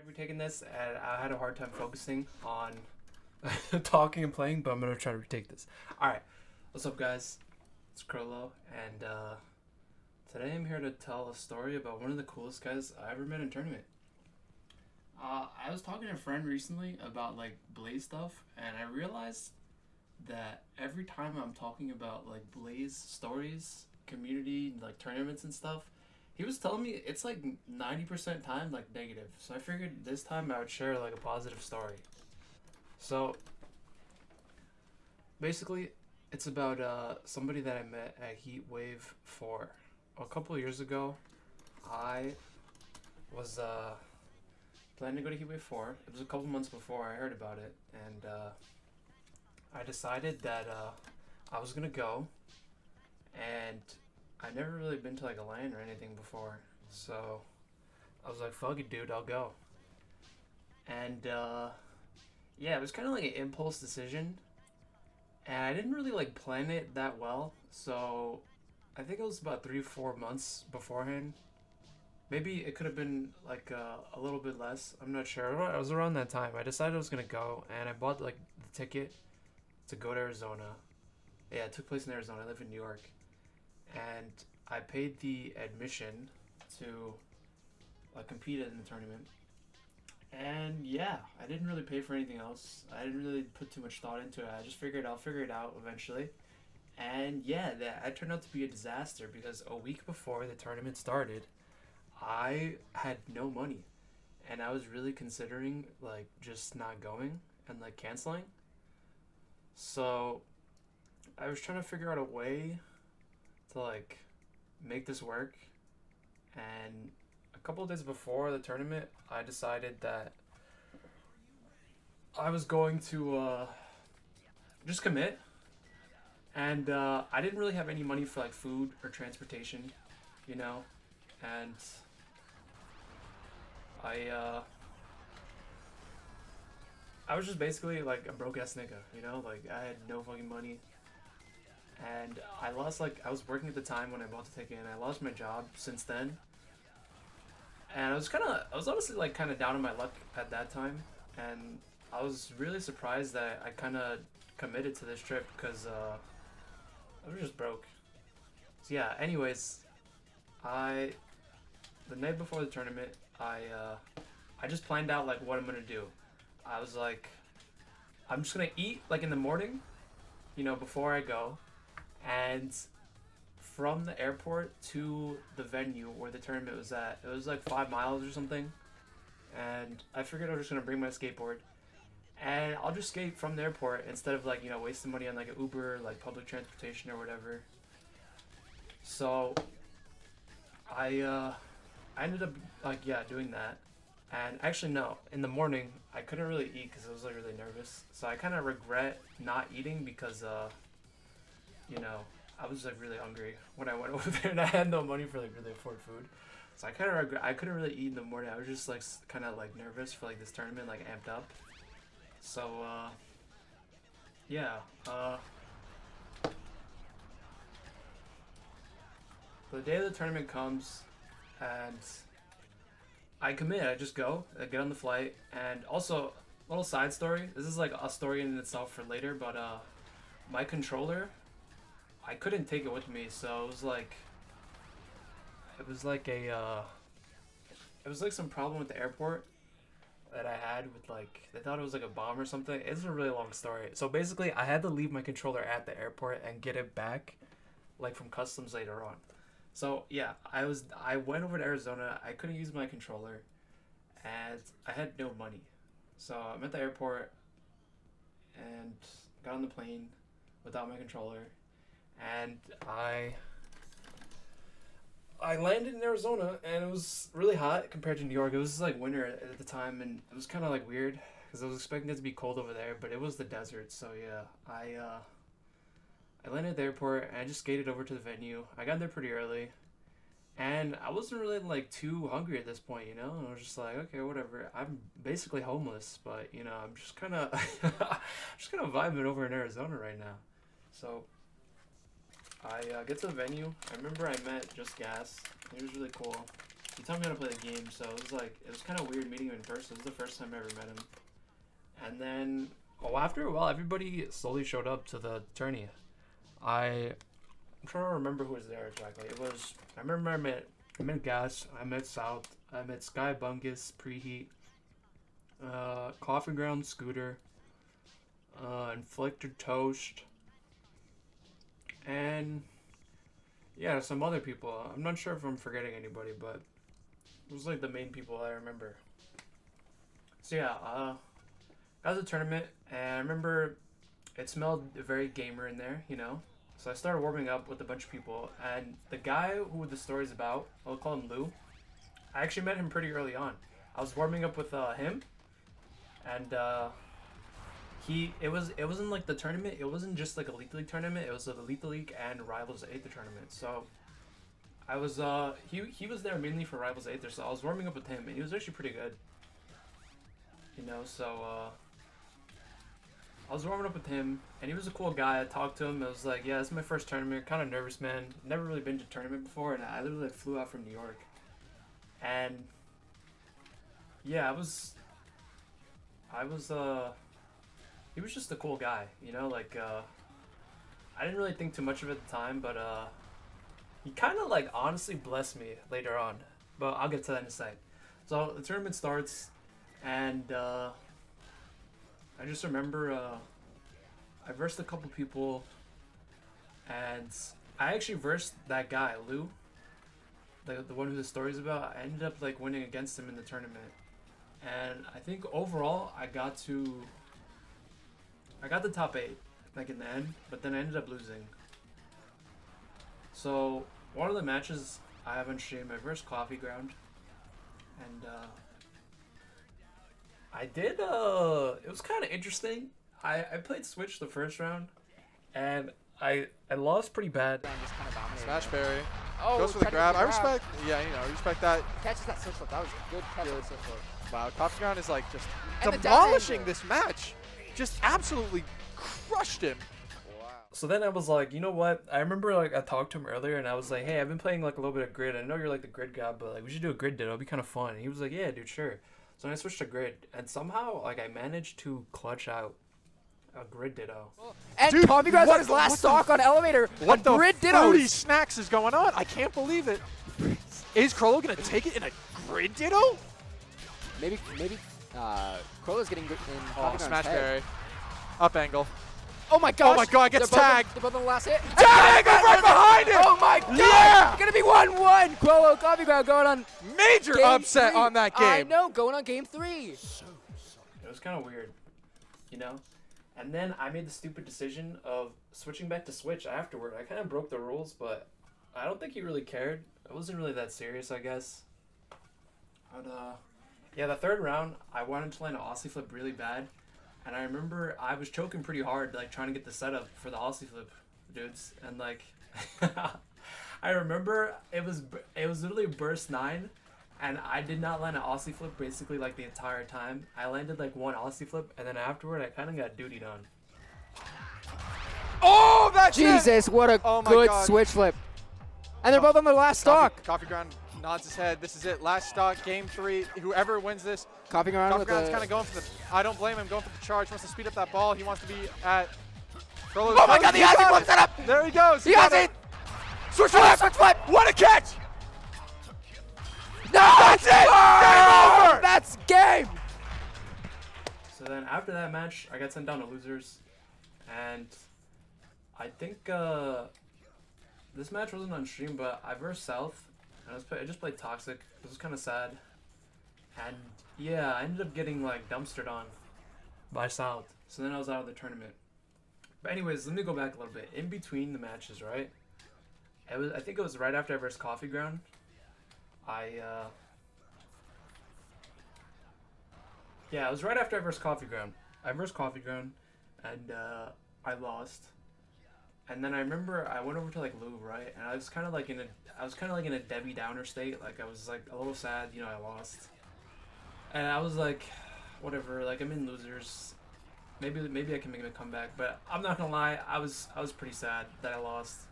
retaking this, and I had a hard time focusing on talking and playing, but I'm gonna try to retake this. All right, what's up, guys? It's Krollo, and today I'm here to tell a story about one of the coolest guys I ever met in tournament. I was talking to a friend recently about like Blaze stuff, and I realized that every time I'm talking about like Blaze stories, community, like tournaments and stuff, he was telling me it's like 90% time like negative. So I figured this time I would share like a positive story. So basically, it's about somebody that I met at Heat Wave 4. A couple of years ago, I was planning to go to Heat Wave 4. It was a couple months before I heard about it, and I decided that I was gonna go, and I never really been to like a LAN or anything before, so I was like, "Fuck it, dude, I'll go." And yeah, it was kind of like an impulse decision, and I didn't really like plan it that well. So I think it was about 3 4 months beforehand. Maybe it could have been like a little bit less. I'm not sure. It was around that time. I decided I was gonna go, and I bought like the ticket to go to Arizona. Yeah, it took place in Arizona. I live in New York, and I paid the admission to like compete in the tournament. And yeah, I didn't really pay for anything else. I didn't really put too much thought into it. I just figured I'll figure it out eventually. And yeah, that turned out to be a disaster because a week before the tournament started, I had no money. And I was really considering like just not going and like canceling. So I was trying to figure out a way to like make this work. And a couple of days before the tournament, I decided that I was going to just commit. And I didn't really have any money for like food or transportation, you know. And I uh, I was just basically like a broke ass nigga, you know. Like I had no fucking money, and I lost like I was working at the time when I bought the ticket, and I lost my job since then. And I was honestly like kind of down on my luck at that time, and I was really surprised that I kind of committed to this trip because I was just broke. So yeah. Anyways, I the night before the tournament, I just planned out like what I'm gonna do. I was like, I'm just gonna eat like in the morning, you know, before I go, and from the airport to the venue where the tournament was at, it was like 5 miles or something. And I figured I was just gonna bring my skateboard, and I'll just skate from the airport instead of like wasting money on like an Uber, like public transportation or whatever. So I ended up like yeah doing that, and actually no, in the morning I couldn't really eat because I was like really nervous. So I kind of regret not eating because you know I was like really hungry when I went over there, and I had no money for like really afford food. So I kind of regret I couldn't really eat in the morning. I was just like kind of like nervous for like this tournament, like amped up. So yeah, the day of the tournament comes, and I commit. I just go. I get on the flight, and also little side story. This is like a story in itself for later, but my controller, I couldn't take it with me, so it was like a it was like some problem with the airport that I had with like they thought it was like a bomb or something. It's a really long story. So basically, I had to leave my controller at the airport and get it back like from customs later on. So yeah, I went over to Arizona. I couldn't use my controller, and I had no money. So I'm at the airport and got on the plane without my controller, and I landed in Arizona, and it was really hot compared to New York. It was like winter at the time, and it was kind of like weird because I was expecting it to be cold over there, but it was the desert. So yeah, I landed at the airport, and I just skated over to the venue. I got there pretty early, and I wasn't really like too hungry at this point, you know. And I was just like, okay, whatever. I'm basically homeless, but I'm just kind of just kind of vibing over in Arizona right now. So I get to the venue. I remember I met Just Gas. He was really cool. he taught me how to play the game. So it was kind of weird meeting him in person. It was the first time I ever met him. And then, after a while, everybody slowly showed up to the tourney. I'm trying to remember who was there exactly. I remember I met Gas, I met South, I met Sky Bungus, Preheat, Coffee Ground Scooter, Inflicted Toast, and yeah, some other people. I'm not sure if I'm forgetting anybody, but it was like the main people I remember. So yeah, got to the tournament, and I remember it smelled very gamer in there, you know. So I started warming up with a bunch of people, and the guy who the story's about, I'll call him Lou. I actually met him pretty early on. I was warming up with him, and it wasn't like the tournament. It wasn't just like a Lethal League tournament. It was a Lethal League and Rivals Aether tournament. So I was he was there mainly for Rivals Aether. So I was warming up with him, and he was actually pretty good. You know, so I was warming up with him, and he was a cool guy. I talked to him. I was like, yeah, this is my first tournament. Kind of nervous, man. Never really been to a tournament before, and I literally flew out from New York. And yeah, he was just a cool guy, you know, like, I didn't really think too much of it at the time, but he kind of like honestly blessed me later on, but I'll get to that in a sec. So the tournament starts, and I just remember I versed a couple people, and I actually versed that guy, Lou, the one who the story's about. I ended up like winning against him in the tournament, and I think overall I got the top 8, like in the end, but then I ended up losing. So one of the matches I have on stream, I versed Coffee Ground, and I did, it was kind of interesting. I played Switch the first round, and I lost pretty bad. Smash parry. Oh, goes for the grab. I respect, yeah, you know, I respect that. Catches that switch flip. That was a good catch. Switch flip. Wow, Coffee Ground is like just And demolishing this match. Just absolutely crushed him. Wow. So then I was like, you know what? I remember like I talked to him earlier, and I was like, hey, I've been playing like a little bit of grid. I know you're like the grid guy, but like we should do a grid ditto. It'll be kind of fun. And he was like, yeah, dude, sure. So I switched to grid, and somehow like I managed to clutch out a grid ditto. And Coffee Ground's on his last stock on elevator. What the grid fruity dittos. snacks is going on? I can't believe it. Is Crollo gonna take it in a grid ditto? Maybe Crollo's getting good in Oh, Coffee smash Ground's head. parry. Up angle. Oh my gosh. Oh my god, gets tagged. They're both on the last hit. Tag right behind him! Oh my god! Yeah! It's gonna be 1-1. Crollo, Coffee Ground going on Major game upset 3. on that I game. know, going on game 3. It was kind of weird, you know? And then I made the stupid decision of switching back to Switch afterward. I kind of broke the rules, but I don't think he really cared. It wasn't really that serious, I guess. But, yeah, the third round, I wanted to land an Aussie flip really bad. And I remember I was choking pretty hard, like, trying to get the setup for the Aussie flip, dudes. And, like, I remember it was literally burst 9. And I did not land an Aussie flip basically like the entire time. I landed like one Aussie flip, and then afterward I kind of got dutied on. Oh, that's Jesus, it! what a Oh my good God. switch flip. And they're both on their last stock. Coffee Ground nods his head. This is it. Last stock, game 3. Whoever wins this. Coffee Ground Coffee with Ground's the... kind of going for the. I don't blame him. Going for the charge. Wants to speed up that ball. He wants to be at. Oh my god, the Aussie flip setup! There he goes. He has it! Switch flip! Switch flip! What a catch! No! That's it! Game over! That's game! So then after that match, I got sent down to losers, and I think this match wasn't on stream, but I versed South, and I just played Toxic. It was kind of sad, and yeah, I ended up getting like dumpstered on by South. So then I was out of the tournament. But anyways, let me go back a little bit. In between the matches, right? I think it was right after I versed Coffee Ground. Yeah, it was right after I versed Coffee Ground. I versed Coffee Ground, and I lost. And then I remember I went over to like Lou, right? And I was kind of like in a Debbie Downer state. Like I was like a little sad, you know, I lost. And I was like, whatever. Like I'm in losers. Maybe I can make a comeback. But I'm not gonna lie, I was pretty sad that I lost.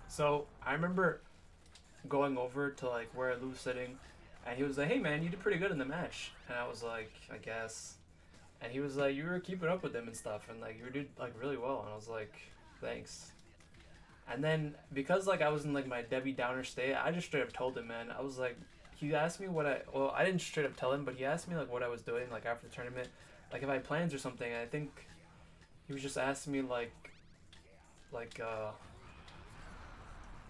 So I remember going over to like where Lou was sitting, and he was like, "Hey man, you did pretty good in the match." And I was like, "I guess." And he was like, "You were keeping up with them and stuff, and like you did like really well." And I was like, "Thanks." And then because like I was in like my Debbie Downer state, I just straight up told him, man. I was like, he asked me well, I didn't straight up tell him, but he asked me like what I was doing like after the tournament, like if I had plans or something. And I think he was just asking me like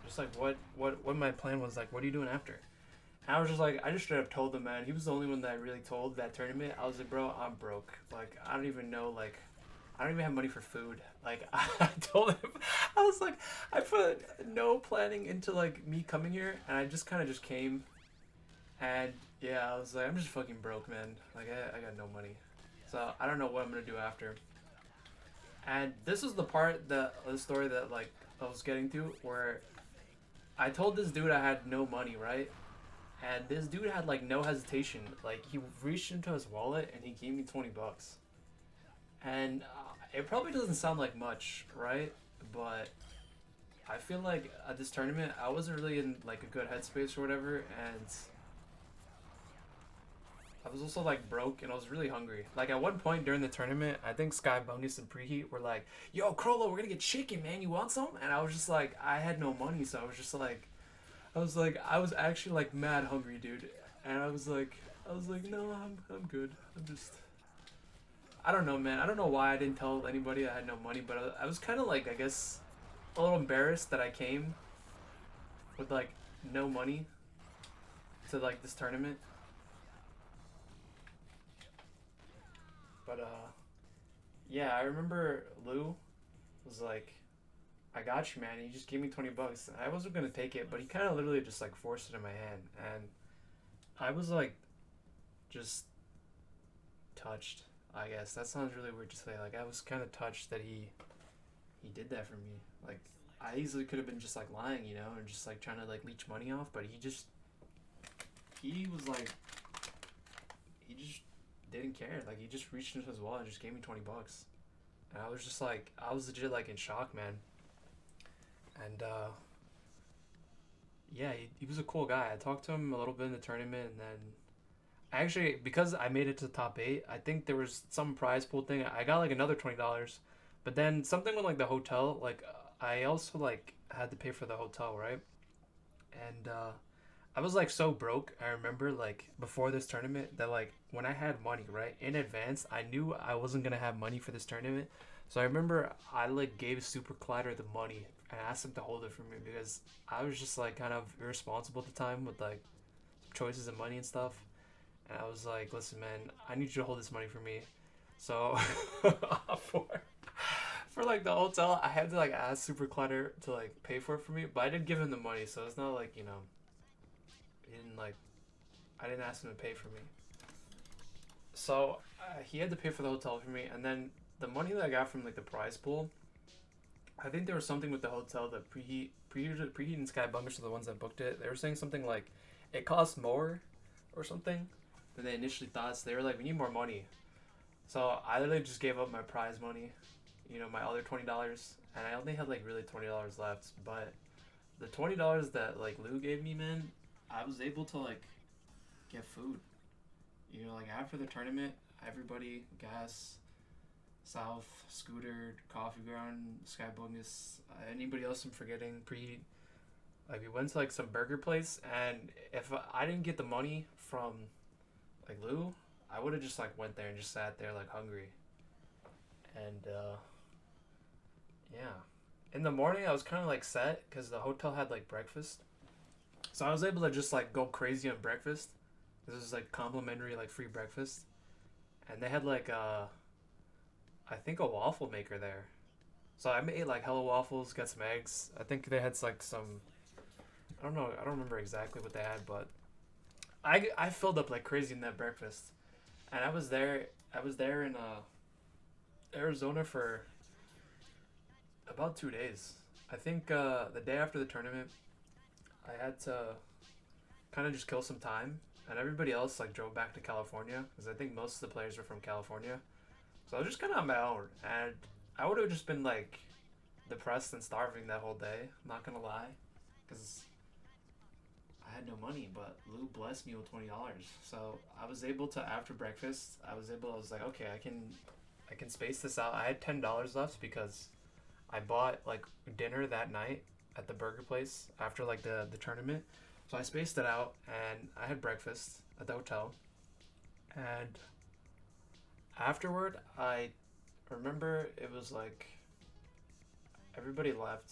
just like what my plan was, like what are you doing after. And I was just like, I just straight up told him, man. He was the only one that I really told that tournament. I was like, bro, I'm broke. Like I don't even know, like I don't even have money for food. Like I told him, I was like, I put no planning into like me coming here, and I just kind of just came, and yeah, I was like, I'm just fucking broke, man. Like I got no money, so I don't know what I'm gonna do after. And this is the part that the story that like I was getting to, where I told this dude I had no money, right? And this dude had like no hesitation. Like he reached into his wallet and he gave me $20. And it probably doesn't sound like much, right? But I feel like at this tournament I wasn't really in like a good headspace or whatever, and I was also like broke and I was really hungry. Like at one point during the tournament, I think Sky Bungus and Preheat were like, "Yo, Crollo, we're gonna get chicken, man. You want some?" And I was just like, I had no money, so I was actually like mad hungry, dude. And I was like, no, I'm good. I don't know, man. I don't know why I didn't tell anybody I had no money, but I was kind of like, I guess, a little embarrassed that I came with like no money to like this tournament. But yeah, I remember Lou was like, "I got you, man." And he just gave me $20. And I wasn't gonna take it, but he kind of literally just like forced it in my hand, and I was like, just touched. I guess that sounds really weird to say. Like I was kind of touched that he did that for me. Like I easily could have been just like lying, you know, and just like trying to like leech money off, but he was like, he just didn't care. Like he just reached into his wallet and just gave me $20, and I was just like, I was legit like in shock, man. And yeah, he was a cool guy. I talked to him a little bit in the tournament, and then actually, because I made it to the top 8, I think there was some prize pool thing. I got like another $20, but then something with like the hotel. Like I also like had to pay for the hotel, right? And I was like so broke. I remember like before this tournament that like when I had money, right, in advance, I knew I wasn't gonna have money for this tournament. So I remember I like gave Super Collider the money and asked him to hold it for me because I was just like kind of irresponsible at the time with like choices of money and stuff. And I was like, "Listen, man, I need you to hold this money for me." So for like the hotel, I had to like ask Super Clutter to like pay for it for me, but I didn't give him the money, so it's not like, you know, I didn't ask him to pay for me. So he had to pay for the hotel for me, and then the money that I got from like the prize pool, I think there was something with the hotel that Preheat and Sky Bungus are the ones that booked it. They were saying something like it costs more or something than they initially thought. So they were like, "We need more money." So I literally just gave up my prize money, you know, my other $20, and I only had like really $20 left. But the $20 that like Lou gave me, man, I was able to like get food. You know, like after the tournament, everybody, Gas, South, Scooter, Coffee Ground, Sky Bungus, anybody else I'm forgetting, Preheat. Like we went to like some burger place, and if I didn't get the money from like Lou, I would have just like went there and just sat there like hungry. And yeah, in the morning I was kind of like set because the hotel had like breakfast, so I was able to just like go crazy on breakfast. This was like complimentary like free breakfast, and they had like I think a waffle maker there. So I made like hella waffles, got some eggs. I think they had like some, I don't know, I don't remember exactly what they had, but I filled up like crazy in that breakfast. And I was there in Arizona for about 2 days. I think the day after the tournament, I had to kind of just kill some time, and everybody else like drove back to California because I think most of the players were from California. So I was just kind of on my own, and I would have just been like depressed and starving that whole day. I'm not gonna lie, because I had no money, but Lou blessed me with $20. So I was able to, after breakfast, I was like, okay, I can space this out. I had $10 left because I bought like dinner that night at the burger place after like the tournament. So I spaced it out and I had breakfast at the hotel. And afterward, I remember it was like everybody left.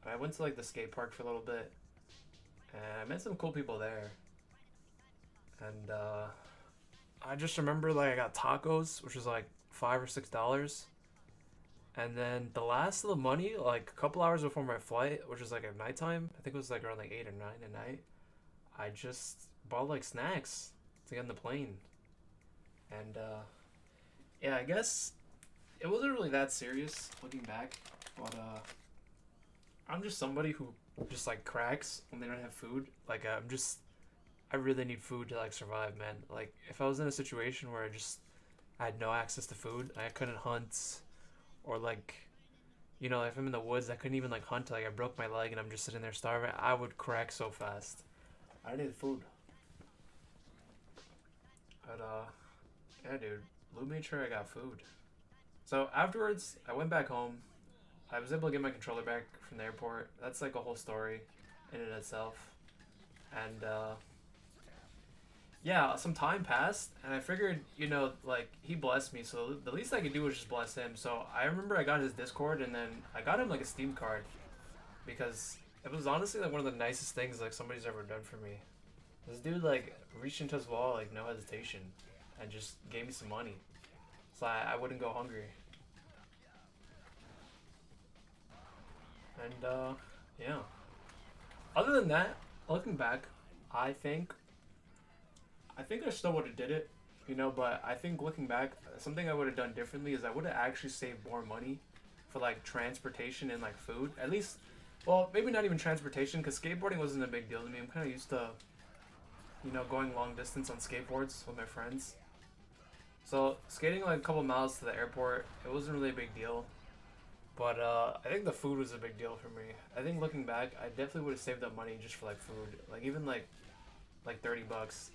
And I went to like the skate park for a little bit. And I met some cool people there. And I just remember like I got tacos, which was like $5 or $6. And then the last of the money, like a couple hours before my flight, which was like at nighttime, I think it was like around like 8 or 9 at night, I just bought like snacks to get on the plane. And yeah, I guess it wasn't really that serious looking back, but I'm just somebody who just like cracks when they don't have food. Like I really need food to like survive, man. Like if I was in a situation where I had no access to food, I couldn't hunt, or like, you know, if I'm in the woods, I couldn't even like hunt. Like I broke my leg and I'm just sitting there starving, I would crack so fast. I needed food. But yeah, dude, Lou made sure I got food. So afterwards, I went back home. I was able to get my controller back from the airport. That's like a whole story in and itself. And yeah, some time passed, and I figured, you know, like, he blessed me, so the least I could do was just bless him. So I remember I got his Discord, and then I got him like a Steam card, because it was honestly like one of the nicest things like somebody's ever done for me. This dude like reached into his wallet like no hesitation, and just gave me some money, so I wouldn't go hungry. And yeah. Other than that, looking back, I think I still would have did it, you know. But I think looking back, something I would have done differently is I would have actually saved more money for like transportation and like food. At least, well, maybe not even transportation, because skateboarding wasn't a big deal to me. I'm kind of used to, you know, going long distance on skateboards with my friends. So skating like a couple miles to the airport, it wasn't really a big deal. But I think the food was a big deal for me. I think looking back, I definitely would have saved up money just for like food. Like even like $30,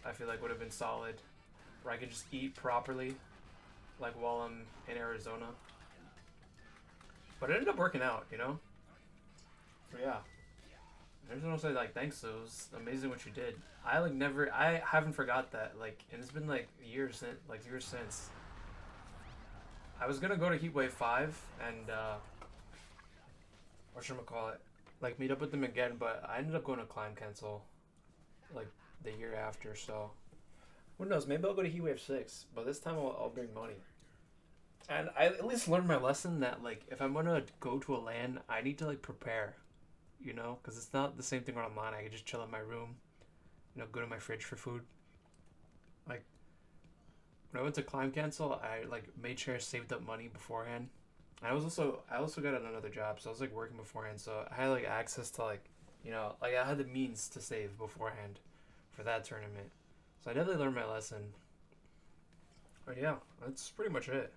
I feel like would have been solid, where I could just eat properly, like while I'm in Arizona. But it ended up working out, you know. But yeah, I just want to say like thanks. It was amazing what you did. I haven't forgot that. Like, and it's been like years since. I was gonna go to Heatwave 5 and whatchamacallit, like meet up with them again, but I ended up going to Climb Cancel like the year after, so who knows, maybe I'll go to Heatwave 6, but this time I'll bring money. And I at least learned my lesson that like if I'm gonna go to a LAN, I need to like prepare, you know, because it's not the same thing online. I can just chill in my room, you know, go to my fridge for food. Like when I went to Climb Cancel, I like made sure I saved up money beforehand. I also got another job, so I was like working beforehand, so I had like access to like, you know, like I had the means to save beforehand for that tournament. So I definitely learned my lesson. But yeah, that's pretty much it.